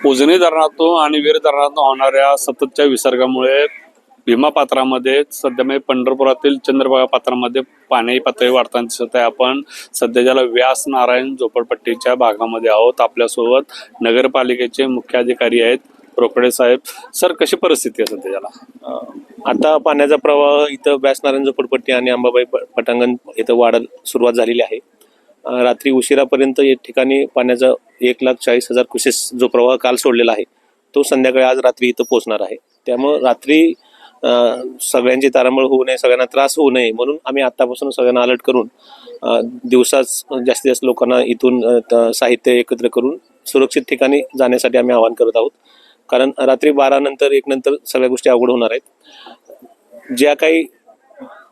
उजनी धरणातून आणि वीर धरणातून होणाऱ्या सततच्या विसर्गामुळे भीमा पात्रामध्ये सध्या म्हणजे पंढरपुरातील चंद्रभागा पात्रामध्ये पाणी पातळी वाढताना दिसत आहे. आपण सध्या ज्याला व्यास नारायण झोपडपट्टीच्या भागामध्ये आहोत. आपल्यासोबत नगरपालिकेचे मुख्य अधिकारी आहेत रोकडे साहेब. सर, कशी परिस्थिती आहे सध्या त्याला? आता पाण्याचा प्रवाह इथं व्यासनारायण झोपडपट्टी आणि अंबाबाई पटांगण इथं वाढायला सुरुवात झालेली आहे. रात्री उशिरापर्यंत या ठिकाणी पाण्याचा 1,40,000 क्युसेस जो प्रवाह काल सोडलेला आहे तो संध्याकाळी आज रात्री इथं पोहोचणार आहे. त्यामुळं रात्री सगळ्यांची तारांबळ होऊ नये, सगळ्यांना त्रास होऊ नये म्हणून आम्ही आत्तापासून सगळ्यांना अलर्ट करून दिवसाच जास्तीत जास्त लोकांना इथून साहित्य एकत्र करून सुरक्षित ठिकाणी जाण्यासाठी आम्ही आवाहन करत आहोत. कारण रात्री 12 नंतर 1 नंतर सगळ्या गोष्टी अवघड होणार आहेत. ज्या काही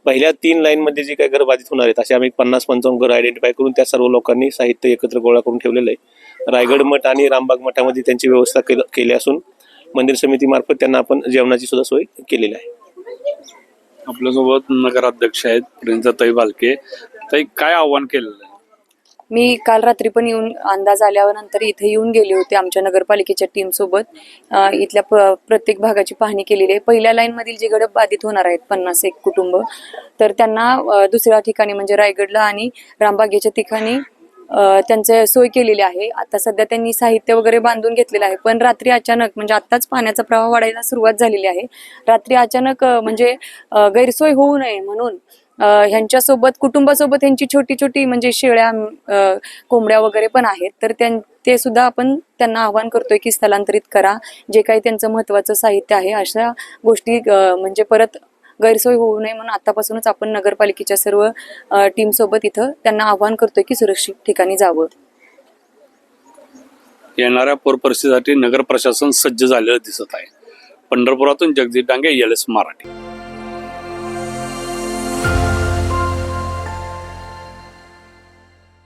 पहिल्या 3 लाईनमध्ये जी काही घरं बाधित होणार आहेत असे आम्ही 50-55 घरं आयडेंटिफाय करून त्या सर्व लोकांनी साहित्य एकत्र गोळा करून ठेवलेलं आहे. रायगड मठ आणि रामबाग मठामध्ये त्यांची व्यवस्था केली असून मंदिर समितीमार्फत त्यांना आपण जेवणाची सुद्धा सोय केलेली आहे. आपल्यासोबत नगराध्यक्ष आहेत प्रिन्सताई बालके. ताई, काय आव्हान केलेलं आहे? मी काल रात्री पण येऊन अंदाज आल्यानंतर इथे येऊन गेले होते आमच्या नगरपालिकेच्या टीम सोबत. इथल्या प्रत्येक भागाची पाहणी केलेली आहे. पहिल्या लाईन मधील जे गट बाधित होणार आहेत 51 कुटुंब, तर त्यांना दुसऱ्या ठिकाणी म्हणजे रायगडला आणि रामबागेच्या ठिकाणी त्यांचे सोय केलेली आहे. आता सध्या त्यांनी साहित्य वगैरे बांधून घेतलेलं आहे. पण रात्री अचानक म्हणजे आत्ताच पाण्याचा प्रवाह वाढायला सुरुवात झालेली आहे. रात्री अचानक म्हणजे गैरसोय होऊ नये म्हणून ह्यांच्यासोबत कुटुंबासोबत ह्यांची छोटी छोटी म्हणजे शेळ्या कोंबड्या वगैरे पण आहेत. तर ते सुद्धा आपण त्यांना आवाहन करतोय की स्थलांतरित करा. जे काही त्यांचं महत्वाचं साहित्य आहे अशा गोष्टी म्हणजे परत गैरसोय होऊ नये म्हणून आतापासूनच आपण नगरपालिकेच्या सर्व टीम सोबत इथं त्यांना आवाहन करतोय की सुरक्षित ठिकाणी जावं. येणाऱ्या पूर परिस्थितीसाठी नगर प्रशासन सज्ज झालेलं दिसत आहे. पंढरपुरातून जगदीश डांगे, LS मराठी.